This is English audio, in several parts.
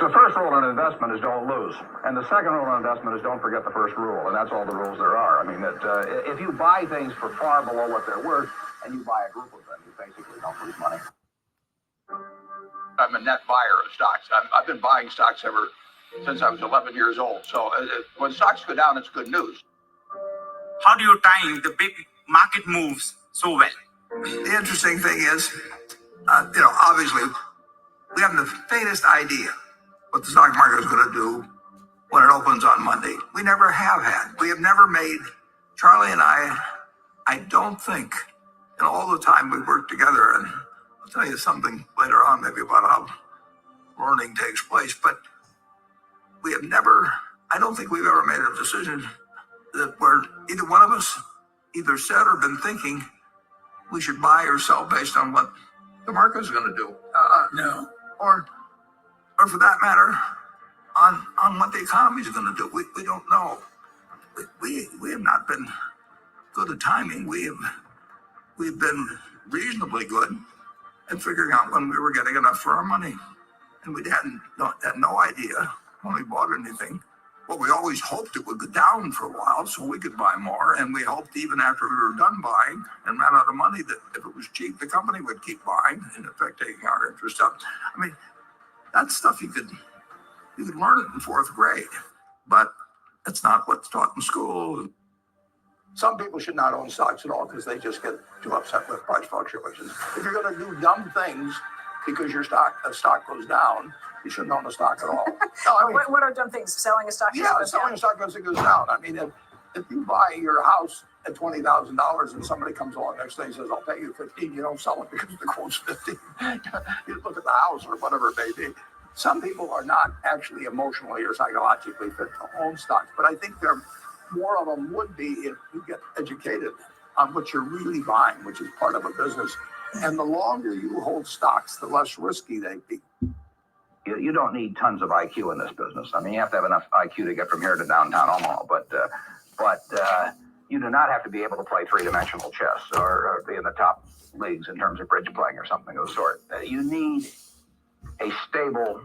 The first rule in investment is don't lose. And the second rule in investment is don't forget the first rule. And that's all the rules there are. I mean, if you buy things for far below what they're worth and you buy a group of them, you basically don't lose money. I'm a net buyer of stocks. I've been buying stocks ever since I was 11 years old. So when stocks go down, it's good news. How do you time the big market moves so well? The interesting thing is, obviously, we have the faintest idea what the stock market is going to do when it opens on Monday. We never have had. We have never made, Charlie and I don't think, in all the time we've worked together, and I'll tell you something later on maybe about how learning takes place, but we have never, I don't think we've ever made a decision that where either one of us either said or been thinking we should buy or sell based on what the market is going to do. No. Or for that matter, on what the economy is going to do. We don't know. We have not been good at timing. We've been reasonably good at figuring out when we were getting enough for our money. And we had no idea when we bought anything. Well, we always hoped it would go down for a while so we could buy more. And we hoped even after we were done buying and ran out of money that if it was cheap, the company would keep buying, in effect taking our interest up. I mean, that's stuff you could learn it in fourth grade, but it's not what's taught in school. Some people should not own stocks at all because they just get too upset with price fluctuations. If you're going to do dumb things because your stock goes down, you shouldn't own a stock at all. No, I mean, what are dumb things? Selling a stock? Yeah, selling a stock goes down. I mean, if you buy your house at $20,000 and somebody comes along next day and says, "I'll pay you 15," you don't sell it because the quote's 15. You look at the house or whatever it may be. Some people are not actually emotionally or psychologically fit to own stocks, but I think more of them would be if you get educated on what you're really buying, which is part of a business. And the longer you hold stocks, the less risky they be. You don't need tons of IQ in this business. I mean, you have to have enough IQ to get from here to downtown Omaha, but you do not have to be able to play three-dimensional chess or be in the top leagues in terms of bridge playing or something of the sort. You need a stable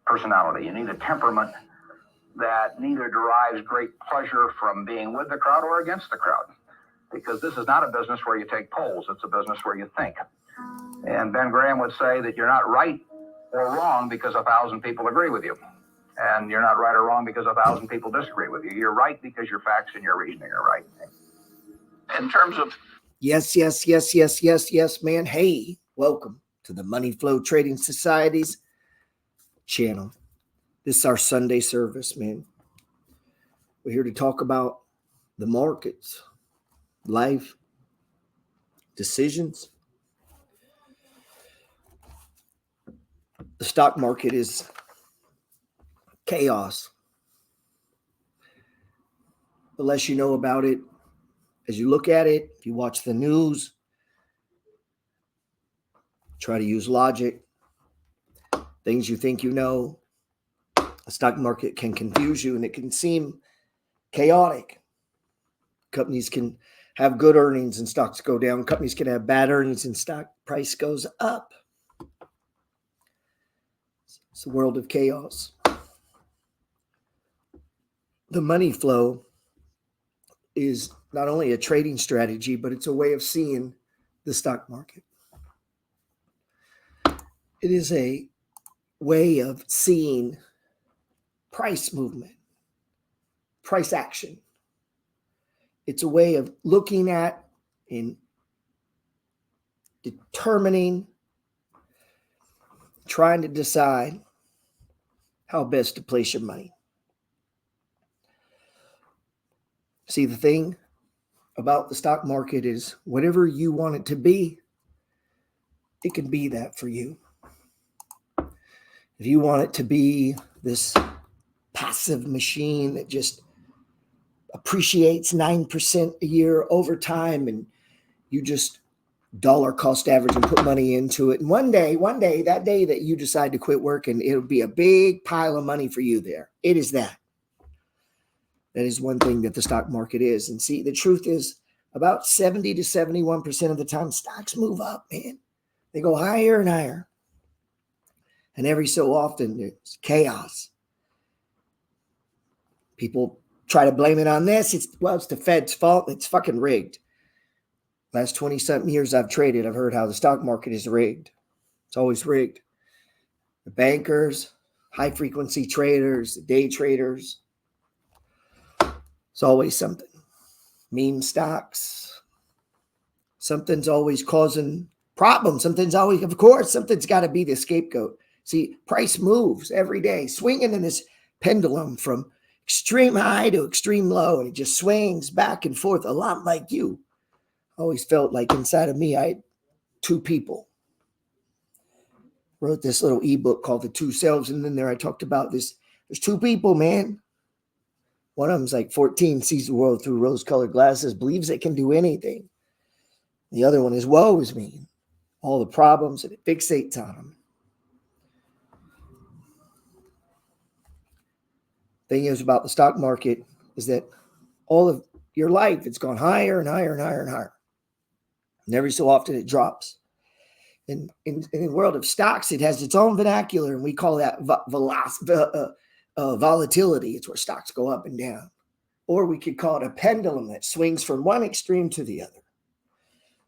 personality. You need a temperament that neither derives great pleasure from being with the crowd or against the crowd, because this is not a business where you take polls. It's a business where you think. And Ben Graham would say that you're not right or wrong because 1,000 people agree with you. And you're not right or wrong because 1,000 people disagree with you. You're right because your facts and your reasoning are right. In terms of... Yes, man. Hey, welcome to the Money Flow Trading Society's channel. This is our Sunday service, man. We're here to talk about the markets, life, decisions. The stock market is chaos. The less you know about it, as you look at it, if you watch the news, try to use logic, things you think you know, the stock market can confuse you and it can seem chaotic. Companies can have good earnings and stocks go down. Companies can have bad earnings and stock price goes up. It's a world of chaos. The money flow is not only a trading strategy, but it's a way of seeing the stock market. It is a way of seeing price movement, price action. It's a way of looking at and determining, trying to decide how best to place your money. See, the thing about the stock market is whatever you want it to be, it can be that for you. If you want it to be this passive machine that just appreciates 9% a year over time and you just dollar cost average and put money into it. And one day, that day that you decide to quit working, it'll be a big pile of money for you there. It is that. That is one thing that the stock market is. And see, the truth is about 70 to 71% of the time, stocks move up, man. They go higher and higher. And every so often there's chaos. People try to blame it on this. It's the Fed's fault. It's fucking rigged. Last 20-something years I've traded, I've heard how the stock market is rigged. It's always rigged. The bankers, high-frequency traders, the day traders. It's always something. Meme stocks. Something's always causing problems. Something's got to be the scapegoat. See, price moves every day, swinging in this pendulum from extreme high to extreme low, and it just swings back and forth a lot like you. Always felt like inside of me, I had two people. Wrote this little ebook called The Two Selves, and then there I talked about this. There's two people, man. One of them's like 14, sees the world through rose-colored glasses, believes it can do anything. The other one is woe is me. All the problems, and it fixates on them. Thing is about the stock market is that all of your life, it's gone higher and higher and higher and higher. And every so often it drops. In the world of stocks, it has its own vernacular, and we call that volatility. It's where stocks go up and down. Or we could call it a pendulum that swings from one extreme to the other.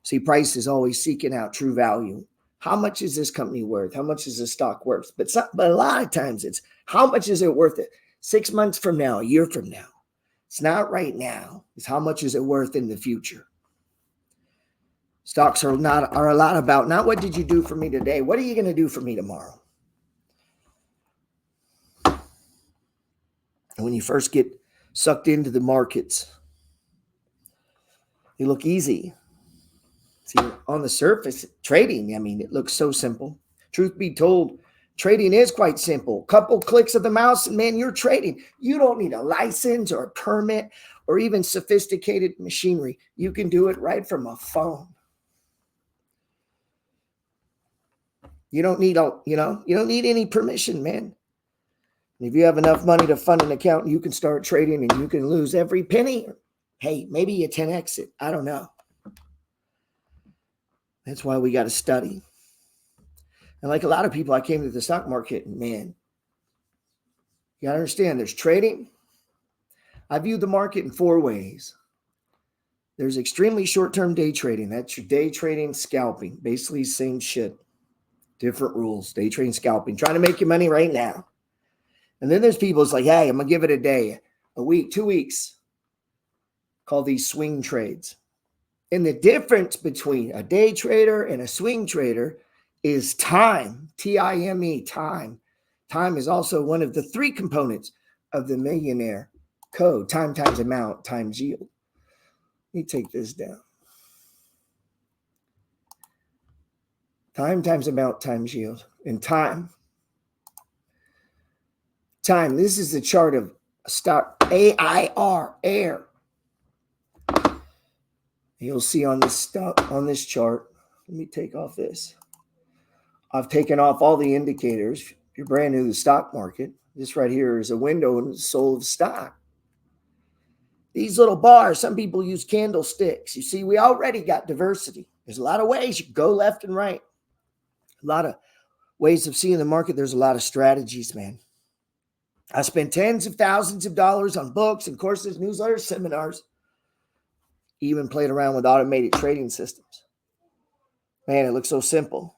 See, price is always seeking out true value. How much is this company worth? How much is this stock worth? But a lot of times it's how much is it worth it? 6 months from now, a year from now. It's not right now. It's how much is it worth in the future. Stocks are a lot about not what did you do for me today? What are you going to do for me tomorrow? And when you first get sucked into the markets, they look easy. See, on the surface, trading, I mean, it looks so simple. Truth be told, trading is quite simple. Couple clicks of the mouse and man, you're trading. You don't need a license or a permit or even sophisticated machinery. You can do it right from a phone. You don't need any permission, man. If you have enough money to fund an account, you can start trading and you can lose every penny. Hey, maybe you 10x it. I don't know. That's why we got to study. And like a lot of people, I came to the stock market and man, you got to understand there's trading. I view the market in 4 ways. There's extremely short-term day trading. That's your day trading, scalping. Basically same shit. Different rules. Day trading, scalping. Trying to make your money right now. And then there's people it's like, hey, I'm going to give it a day, a week, 2 weeks. Call these swing trades. And the difference between a day trader and a swing trader is time. T-I-M-E, time. Time is also one of the 3 components of the millionaire code. Time times amount times yield. Let me take this down. Time times amount times yield. And time. Time. This is the chart of stock. A-I-R. Air. You'll see on this chart. Let me take off this. I've taken off all the indicators. If you're brand new to the stock market, this right here is a window in the soul of stock. These little bars, some people use candlesticks. You see, we already got diversity. There's a lot of ways you can go left and right. A lot of ways of seeing the market. There's a lot of strategies, man. I spent tens of thousands of dollars on books and courses, newsletters, seminars. Even played around with automated trading systems. Man, it looks so simple.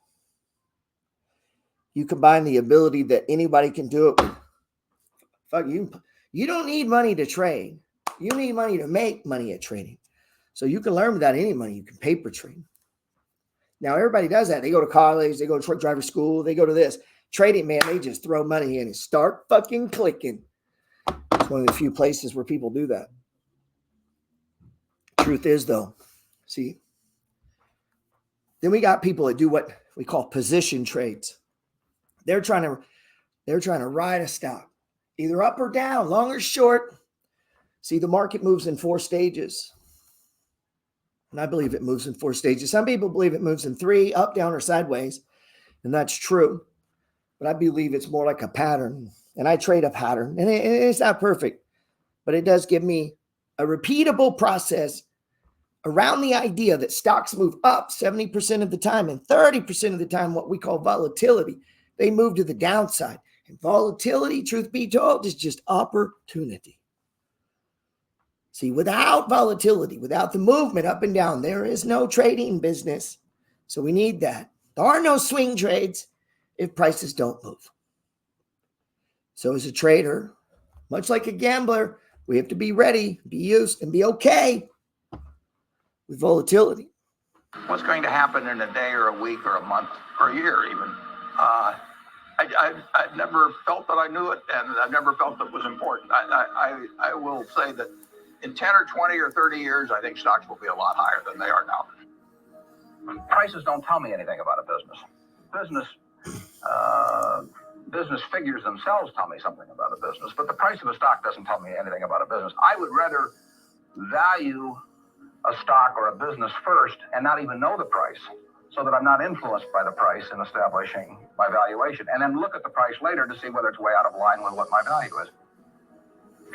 You combine the ability that anybody can do it with. Fuck you. You don't need money to trade. You need money to make money at trading. So you can learn without any money. You can paper trade. Now, everybody does that. They go to college. They go to truck driver school. They go to this. Trading, man, they just throw money in and start fucking clicking. It's one of the few places where people do that. Truth is, though, see, then we got people that do what we call position trades. They're trying to ride a stock, either up or down, long or short. See, the market moves in 4 stages. And I believe it moves in 4 stages. Some people believe it moves in 3, up, down, or sideways. And that's true. But I believe it's more like a pattern. And I trade a pattern. And it's not perfect. But it does give me a repeatable process around the idea that stocks move up 70% of the time and 30% of the time what we call volatility. they move to the downside. And volatility, truth be told, is just opportunity. See, without volatility, without the movement up and down, there is no trading business. So we need that. There are no swing trades if prices don't move. So as a trader, much like a gambler, we have to be ready, be used, and be okay with volatility. What's going to happen in a day or a week or a month or a year even? I've never felt that I knew it, and I've never felt that it was important. I will say that in 10 or 20 or 30 years, I think stocks will be a lot higher than they are now. Prices don't tell me anything about a business. Business figures themselves tell me something about a business, but the price of a stock doesn't tell me anything about a business. I would rather value a stock or a business first and not even know the price, so that I'm not influenced by the price in establishing my valuation, and then look at the price later to see whether it's way out of line with what my value is.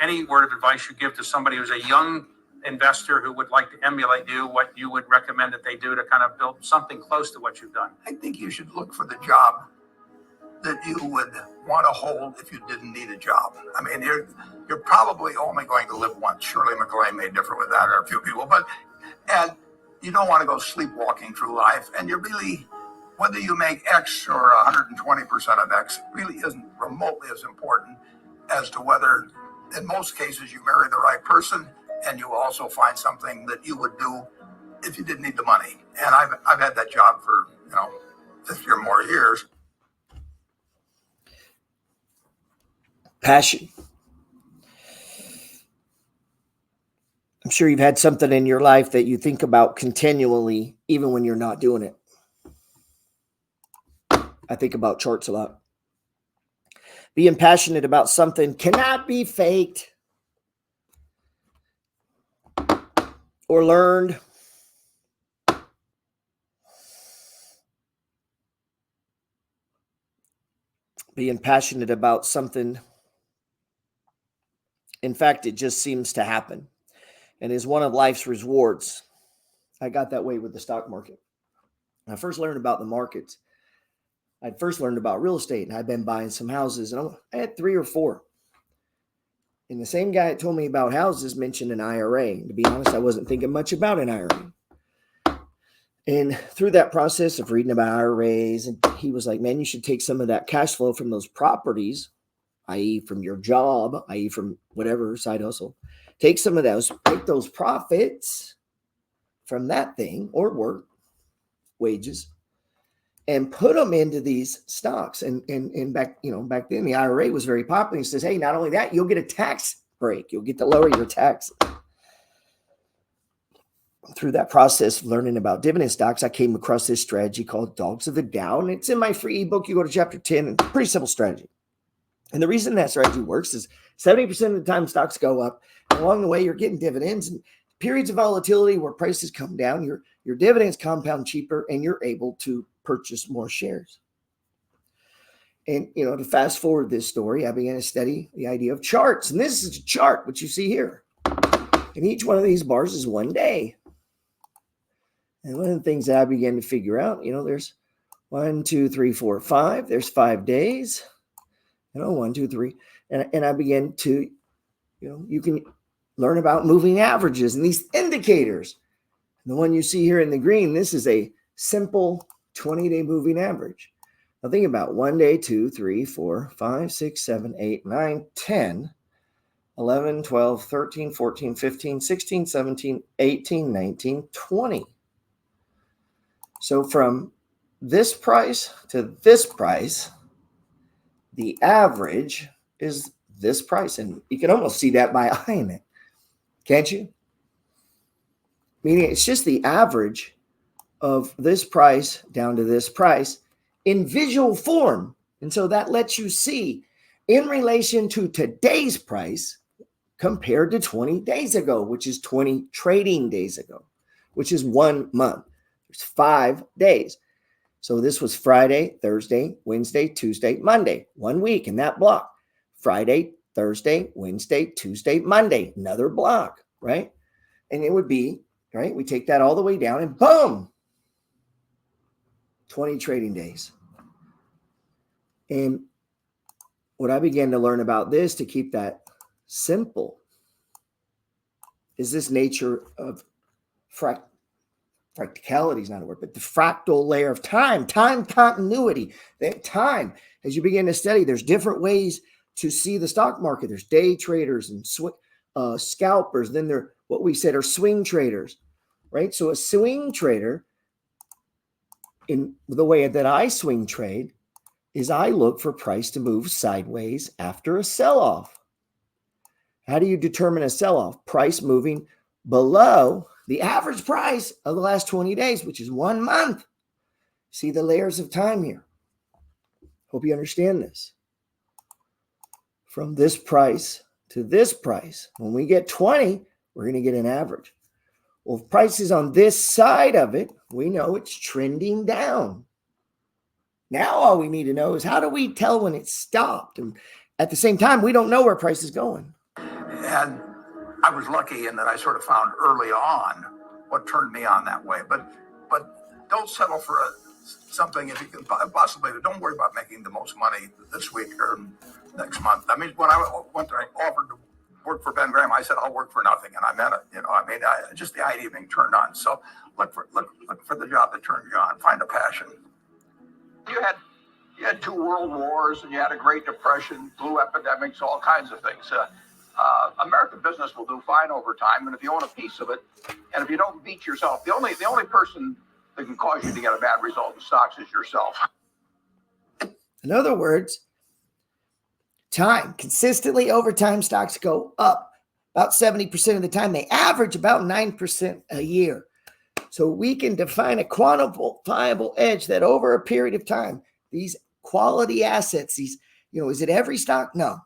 Any word of advice you give to somebody who's a young investor who would like to emulate you, what you would recommend that they do to kind of build something close to what you've done? I think you should look for the job that you would want to hold if you didn't need a job. I mean, you're probably only going to live once. Shirley MacLaine may differ with that, or a few people, and you don't want to go sleepwalking through life. And you're really, whether you make X or 120% of X, really isn't remotely as important as to whether, in most cases, you marry the right person and you also find something that you would do if you didn't need the money. And I've had that job for 50 or more years. Passion. I'm sure you've had something in your life that you think about continually, even when you're not doing it. I think about charts a lot. Being passionate about something cannot be faked or learned. Being passionate about something, in fact, it just seems to happen and is one of life's rewards. I got that way with the stock market. When I first learned about the markets, I'd first learned about real estate, and I'd been buying some houses, and I had 3 or 4. And the same guy that told me about houses mentioned an IRA. And to be honest, I wasn't thinking much about an IRA. And through that process of reading about IRAs, and he was like, man, you should take some of that cash flow from those properties, i.e. from your job, i.e. from whatever side hustle. Take some of those, take those profits from that thing or work, wages, and put them into these stocks. And back then the IRA was very popular. He says, hey, not only that, you'll get a tax break. You'll get to lower your taxes. Through that process of learning about dividend stocks, I came across this strategy called Dogs of the Dow. And it's in my free ebook. You go to chapter 10, and pretty simple strategy. And the reason that strategy works is 70% of the time stocks go up. And along the way, you're getting dividends, and periods of volatility where prices come down, your dividends compound cheaper, and you're able to purchase more shares. And, to fast forward this story, I began to study the idea of charts. And this is a chart, which you see here. And each one of these bars is one day. And one of the things that I began to figure out, there's 1, 2, 3, 4, 5. There's 5 days. 1, 2, 3. And I began to, you can learn about moving averages and these indicators. And the one you see here in the green, this is a simple 20-day moving average. Now think about 1 day, 2, 3, 4, 5, 6, 7, 8, 9, 10, 11, 12, 13, 14, 15, 16, 17, 18, 19, 20. So from this price to this price, the average is this price. And you can almost see that by eyeing it. Can't you? Meaning it's just the average of this price down to this price in visual form. And so that lets you see in relation to today's price compared to 20 days ago, which is 20 trading days ago, which is 1 month. There's 5 days. So this was Friday, Thursday, Wednesday, Tuesday, Monday, 1 week in that block. Friday, Thursday, Wednesday, Tuesday, Monday, another block, right? And it would be, right? We take that all the way down and boom, 20 trading days. And what I began to learn about this to keep that simple is this nature of practicality is not a word, but the fractal layer of time continuity, that time. As you begin to study, there's different ways to see the stock market. There's day traders and scalpers. Then there, what we said are swing traders, right? So a swing trader, in the way that I swing trade, is I look for price to move sideways after a sell-off. How do you determine a sell-off? Price moving below the average price of the last 20 days, which is 1 month. See the layers of time here. Hope you understand this. From this price to this price, when we get 20, we're going to get an average. Well, if price is on this side of it, we know it's trending down. Now all we need to know is how do we tell when it's stopped? And at the same time, we don't know where price is going. And I was lucky in that I sort of found early on what turned me on that way. But don't settle for something if you can possibly. Don't worry about making the most money this week or next month. I mean, when I offered to work for Ben Graham, I said I'll work for nothing, and I meant it. You know, I mean, just the idea of being turned on. So look for the job that turns you on. Find a passion. You had 2 world wars, and you had a Great Depression, flu epidemics, all kinds of things. American business will do fine over time, and if you own a piece of it, and if you don't beat yourself, the only person that can cause you to get a bad result in stocks is yourself. In other words, time consistently over time, stocks go up about 70% of the time. They average about 9% a year. So we can define a quantifiable edge that over a period of time, these quality assets, these, is it every stock? No,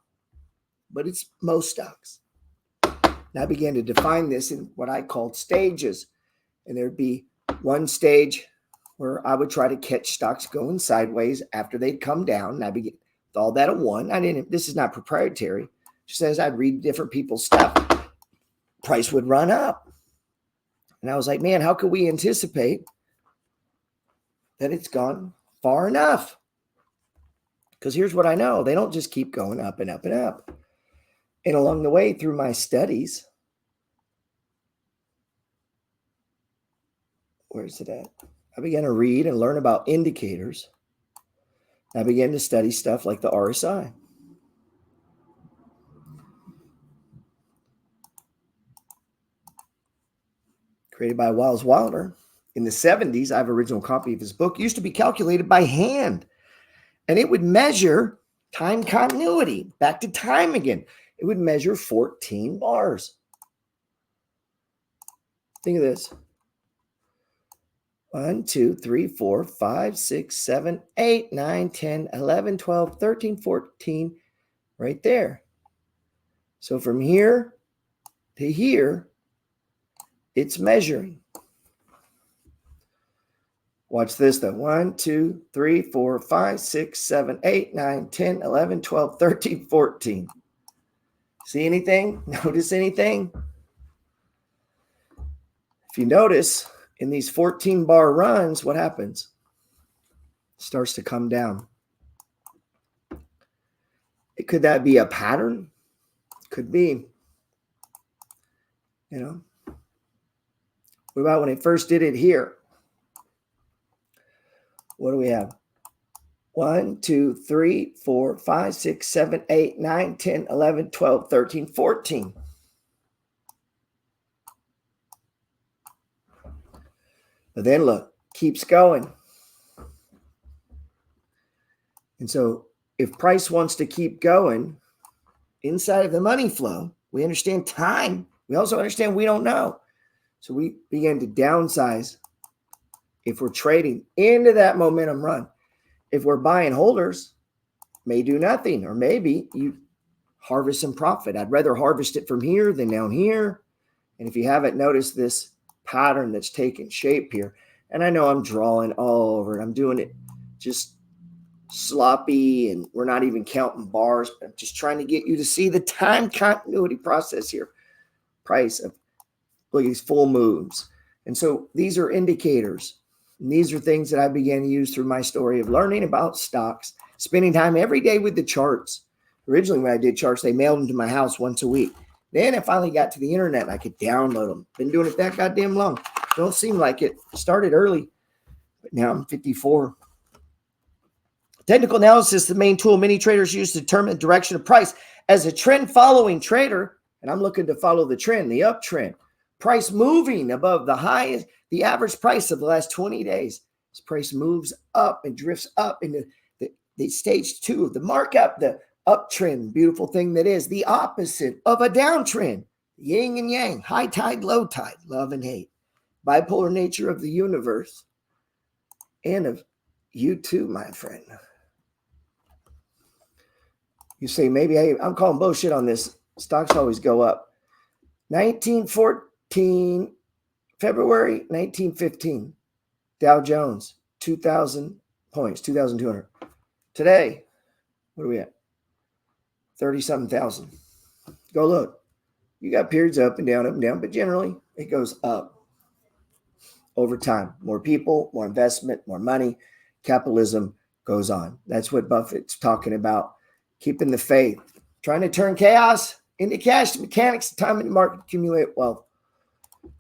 but it's most stocks. And I began to define this in what I called stages. And there'd be one stage where I would try to catch stocks going sideways after they'd come down. And I began with all that at 1. This is not proprietary. Just as I'd read different people's stuff, price would run up. And I was like, man, how could we anticipate that it's gone far enough? Because here's what I know. They don't just keep going up and up and up. And along the way, through my studies, where's it at? I began to read and learn about indicators. I began to study stuff like the RSI. Created by Wiles Wilder. In the 70s, I have an original copy of his book. It used to be calculated by hand. And it would measure time continuity. Back to time again. It would measure 14 bars. Think of this. 1, 2, 3, 4, 5, 6, 7, 8, 9, 10, 11, 12, 13, 14. Right there. So from here to here, it's measuring. Watch this though. 1, 2, 3, 4, 5, 6, 7, 8, 9, 10, 11, 12, 13, 14. See anything? Notice anything? If you notice, in these 14 bar runs, what happens? It starts to come down. Could that be a pattern? Could be. What about when it first did it here? What do we have? 1, 2, 3, 4, 5, 6, 7, 8, 9, 10, 11, 12, 13, 14. But then look, keeps going. And so if price wants to keep going inside of the money flow, we understand time. We also understand we don't know. So we begin to downsize if we're trading into that momentum run. If we're buying holders, may do nothing, or maybe you harvest some profit. I'd rather harvest it from here than down here. And if you haven't noticed this pattern that's taken shape here, and I know I'm drawing all over it, I'm doing it just sloppy, and we're not even counting bars, but I'm just trying to get you to see the time continuity process here. Price of, look at these full moves. And so these are indicators. And these are things that I began to use through my story of learning about stocks spending time every day with the charts. Originally, when I did charts, they mailed them to my house once a week. Then I finally got to the internet and I could download them. Been doing it that goddamn long. Don't seem like it. Started early, but now I'm 54. Technical analysis, the main tool many traders use to determine the direction of price. As a trend following trader, and I'm looking to follow the trend, the uptrend, price moving above the highest, the average price of the last 20 days. This price moves up and drifts up into the stage 2 of the markup, the uptrend, beautiful thing that is the opposite of a downtrend. Yin and yang, high tide, low tide, love and hate. Bipolar nature of the universe and of you too, my friend. You say, maybe I'm calling bullshit on this. Stocks always go up. 1914, February 1915, Dow Jones, 2,000 points, 2,200. Today, what are we at? 30-something thousand. Go look. You got periods up and down, but generally it goes up over time. More people, more investment, more money, capitalism goes on. That's what Buffett's talking about. Keeping the faith, trying to turn chaos into cash, the mechanics of time in the market, accumulate wealth.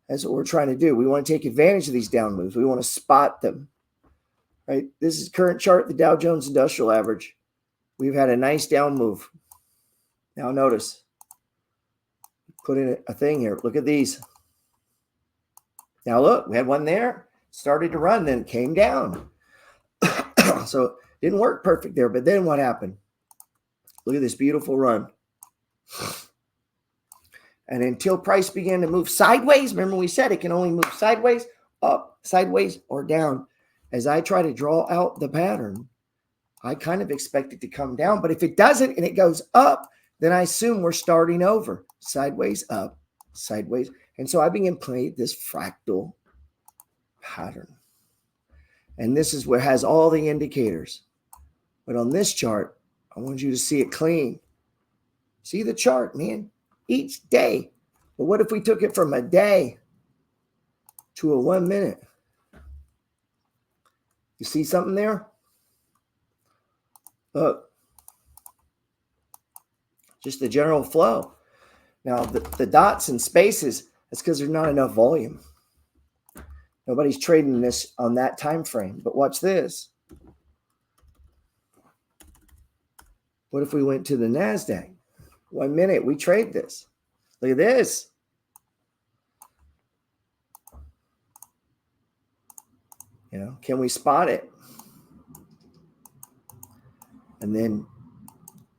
That's what we're trying to do. We want to take advantage of these down moves. We want to spot them, right? This is current chart, the Dow Jones Industrial Average. We've had a nice down move. Now notice, put in a thing here. Look at these. Now look, we had one there, started to run, then came down. So it didn't work perfect there, but then what happened? Look at this beautiful run. And until price began to move sideways, remember we said it can only move sideways, up, sideways, or down. As I try to draw out the pattern, I kind of expect it to come down. But if it doesn't and it goes up, then I assume we're starting over. Sideways, up, sideways. And so I begin to play this fractal pattern. And this is what has all the indicators. But on this chart, I want you to see it clean. See the chart, man. Each day. But what if we took it from a day to a 1 minute? You see something there? Look. Just the general flow. Now, the dots and spaces, that's because there's not enough volume. Nobody's trading this on that time frame. But watch this. What if we went to the NASDAQ? 1 minute, we trade this. Look at this. You know, can we spot it? And then,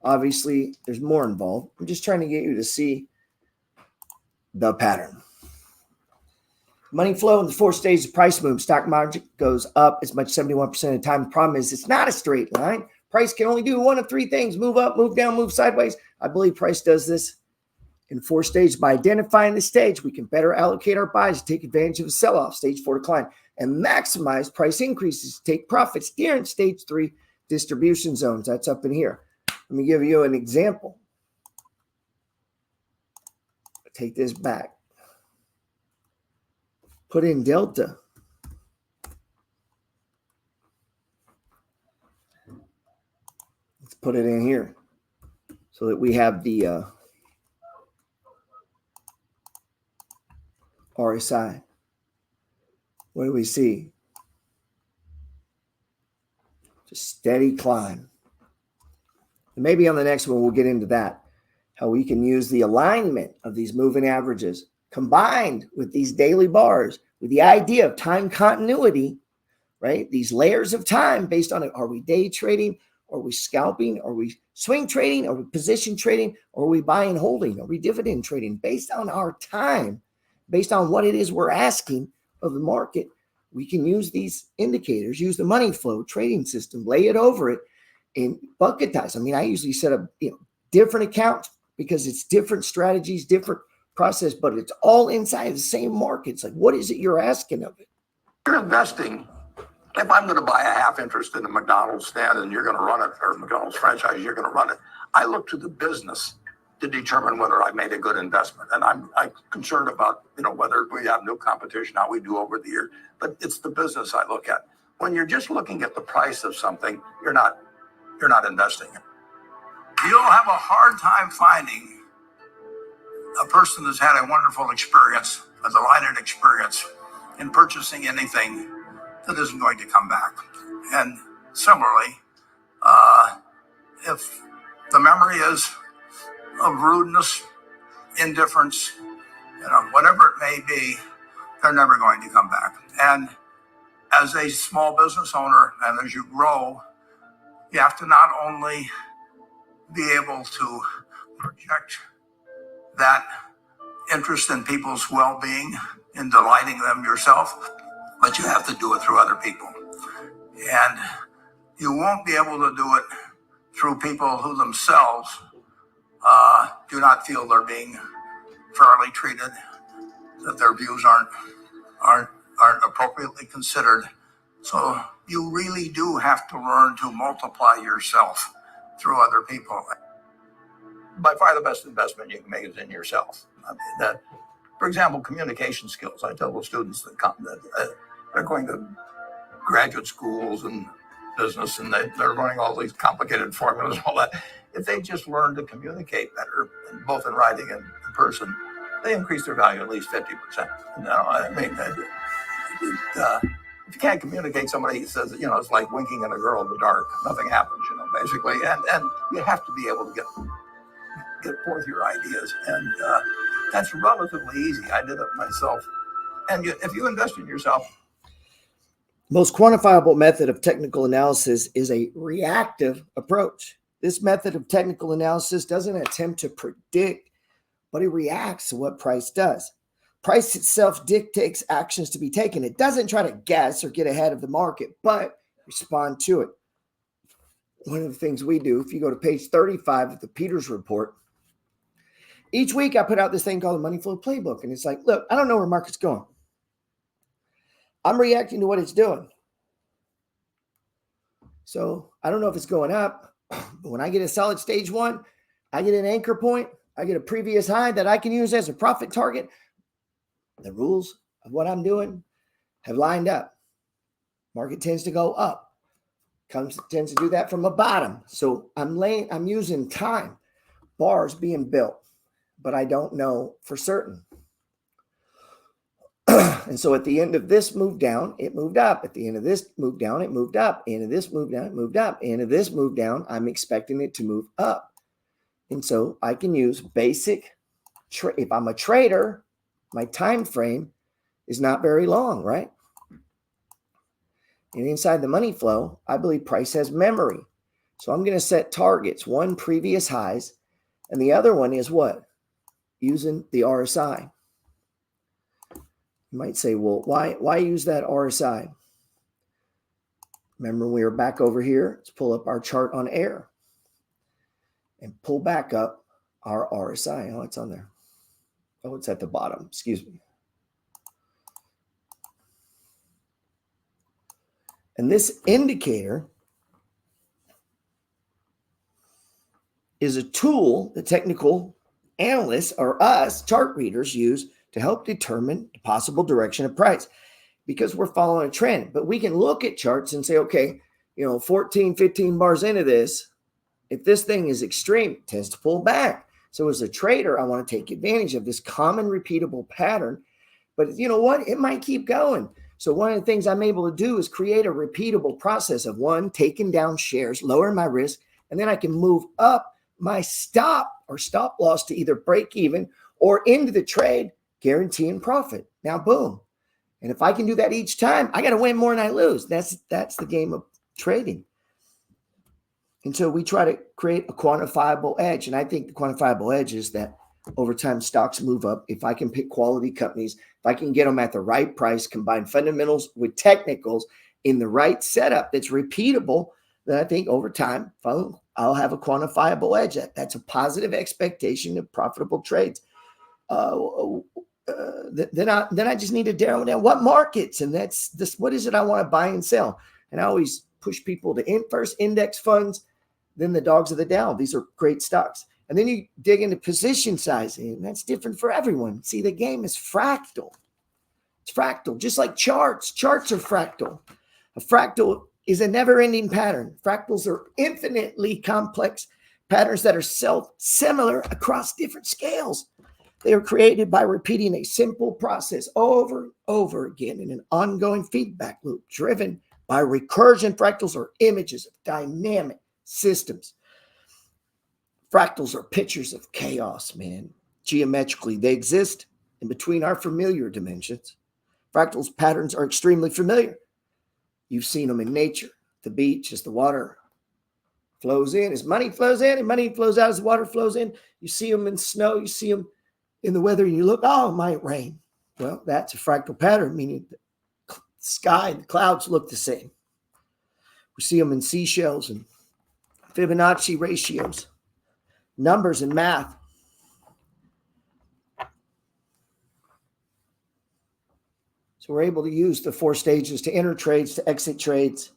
obviously, there's more involved. I'm just trying to get you to see the pattern. Money flow in the 4 stages of price move. Stock market goes up as much as 71% of the time. The problem is it's not a straight line. Price can only do one of 3 things: move up, move down, move sideways. I believe price does this in 4 stages. By identifying the stage, we can better allocate our buys to take advantage of a sell-off, stage 4 decline, and maximize price increases to take profits during stage 3 distribution zones. That's up in here. Let me give you an example. Take this back. Put in delta. Let's put it in here so that we have the RSI. What do we see? Just steady climb. And maybe on the next one, we'll get into that. How we can use the alignment of these moving averages combined with these daily bars with the idea of time continuity, right? These layers of time based on it. Are we day trading? Are we scalping? Are we swing trading? Are we position trading? Or are we buying and holding? Are we dividend trading? Based on our time, based on what it is we're asking of the market, we can use these indicators, use the money flow trading system, lay it over it, and bucketize. I mean, I usually set up different accounts because it's different strategies, different process, but it's all inside of the same market. It's like, what is it you're asking of it? You're investing. If I'm going to buy a half interest in a McDonald's stand and you're going to run it, or McDonald's franchise, you're going to run it, I look to the business to determine whether I made a good investment. And I'm concerned about, whether we have new competition, how we do over the year. But it's the business I look at. When you're just looking at the price of something, you're not you're not investing. You'll have a hard time finding a person that's had a wonderful experience, a delighted experience in purchasing anything that isn't going to come back. And similarly, if the memory is of rudeness, indifference, whatever it may be, they're never going to come back. And as a small business owner, and as you grow, you have to not only be able to project that interest in people's well-being, in delighting them yourself, but you have to do it through other people. And you won't be able to do it through people who themselves do not feel they're being fairly treated, that their views aren't appropriately considered. So you really do have to learn to multiply yourself through other people. By far the best investment you can make is in yourself. I mean, that, for example, communication skills. I tell the students that come that they're going to graduate schools and business, and they're learning all these complicated formulas and all that. If they just learn to communicate better, both in writing and in person, they increase their value at least 50%. I mean, if you can't communicate, somebody says, it's like winking at a girl in the dark. Nothing happens, basically. And you have to be able to get forth your ideas. And that's relatively easy. I did it myself. And if you invest in yourself. Most quantifiable method of technical analysis is a reactive approach. This method of technical analysis doesn't attempt to predict, but it reacts to what price does. Price itself dictates actions to be taken. It doesn't try to guess or get ahead of the market, but respond to it. One of the things we do, if you go to page 35 of the Peters report, each week I put out this thing called the Money Flow Playbook. And it's like, look, I don't know where the market's going. I'm reacting to what it's doing. So I don't know if it's going up, but when I get a solid stage one, I get an anchor point, I get a previous high that I can use as a profit target. The rules of what I'm doing have lined up. Market tends to go up. Tends to do that from a bottom. So I'm using time, bars being built, but I don't know for certain. And so at the end of this move down, it moved up. At the end of this move down, it moved up. End of this move down, it moved up. End of this move down, I'm expecting it to move up. And so I can use basic if I'm a trader, my time frame is not very long, right? And inside the money flow, I believe price has memory. So I'm going to set targets, one previous highs, and the other one is what? Using the RSI. You might say, well, why use that RSI? Remember, we were back over here. Let's pull up our chart on air and pull back up our RSI. Oh, it's on there. Oh, it's at the bottom. Excuse me. And this indicator is a tool that technical analysts or us chart readers use to help determine the possible direction of price, because we're following a trend. But we can look at charts and say, okay, 14, 15 bars into this, if this thing is extreme, it tends to pull back. So as a trader, I want to take advantage of this common repeatable pattern. But you know what? It might keep going. So one of the things I'm able to do is create a repeatable process of one, taking down shares, lowering my risk, and then I can move up my stop or stop loss to either break even or into the trade, guaranteeing profit. Now, boom. And if I can do that each time, I got to win more than I lose. That's the game of trading. And so we try to create a quantifiable edge. And I think the quantifiable edge is that over time, stocks move up. If I can pick quality companies, if I can get them at the right price, combine fundamentals with technicals in the right setup that's repeatable, then I think over time, I'll have a quantifiable edge. That's a positive expectation of profitable trades. Then I just need to narrow down what markets, and that's this. What is it I want to buy and sell? And I always push people to first index funds, then the dogs of the Dow. These are great stocks. And then you dig into position sizing, and that's different for everyone. See, the game is fractal. It's fractal, just like charts. Charts are fractal. A fractal is a never-ending pattern. Fractals are infinitely complex patterns that are self-similar across different scales. They are created by repeating a simple process over and over again in an ongoing feedback loop driven by recursion. Fractals are images of dynamic systems. Fractals are pictures of chaos, man. Geometrically, they exist in between our familiar dimensions. Fractals patterns are extremely familiar. You've seen them in nature, the beach, as the water flows in, as money flows in, and money flows out as the water flows in. You see them in snow, you see them in the weather, and you look, oh, it might rain. Well, that's a fractal pattern, meaning the sky, the clouds look the same. We see them in seashells and Fibonacci ratios, numbers and math. So we're able to use the 4 stages to enter trades, to exit trades,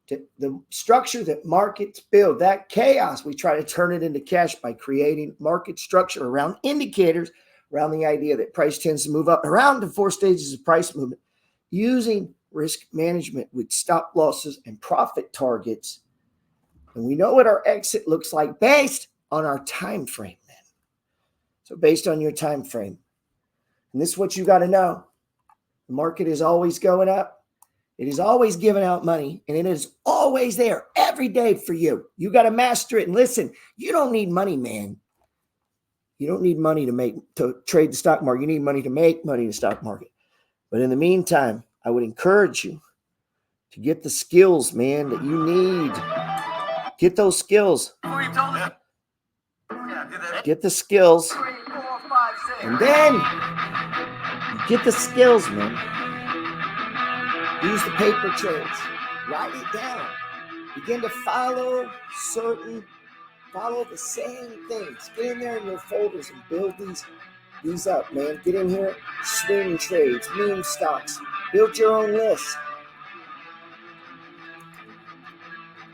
to the structure that markets build, that chaos. We try to turn it into cash by creating market structure around indicators, around the idea that price tends to move up, around the 4 stages of price movement, using risk management with stop losses and profit targets. And we know what our exit looks like based on our time frame, man. So based on your time frame. And this is what you got to know. The market is always going up. It is always giving out money, and it is always there every day for you. You got to master it. And listen, you don't need money, man. You don't need money to trade the stock market. You need money to make money in the stock market. But in the meantime, I would encourage you to get the skills, man, that you need. Get those skills. Get the skills. And then get the skills, man. Use the paper trades. Write it down. Begin to follow the same things. Get in there in your folders and build these up, man. Get in here, swing trades, meme stocks. Build your own list.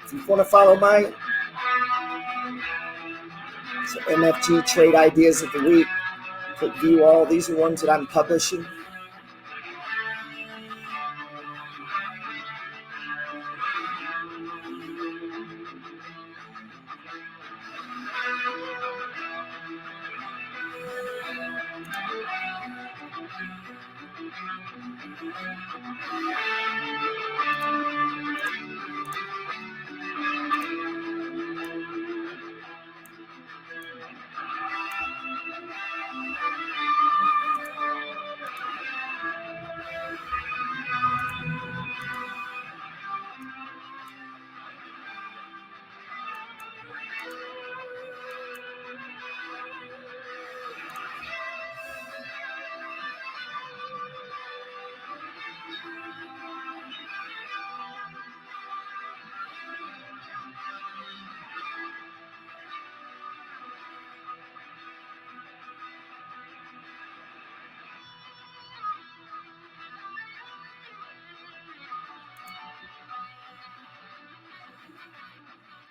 If you want to follow my MFG trade ideas of the week, click view all. These are ones that I'm publishing.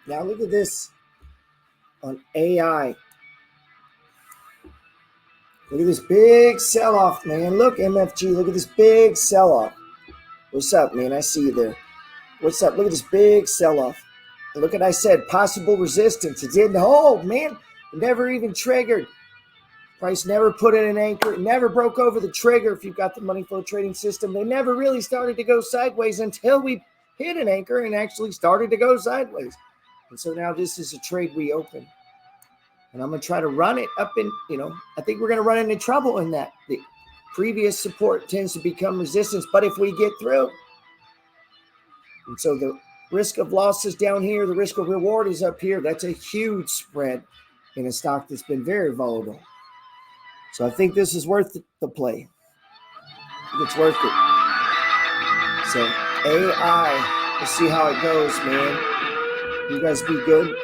Now look at this on AI. Look at this big sell-off, man. Look, MFG, look at this big sell-off. What's up, man? I see you there. What's up? Look at this big sell-off. And look at I said, possible resistance. It didn't hold, man. It never even triggered. Price never put in an anchor. It never broke over the trigger if you've got the money flow trading system. They never really started to go sideways until we hit an anchor and actually started to go sideways. And so now this is a trade we open. And I'm going to try to run it up in, I think we're going to run into trouble in that. The previous support tends to become resistance. But if we get through, and so the risk of losses down here, the risk of reward is up here. That's a huge spread in a stock that's been very volatile. So I think this is worth the play. I think it's worth it. So AI, we'll see how it goes, man. You guys be good.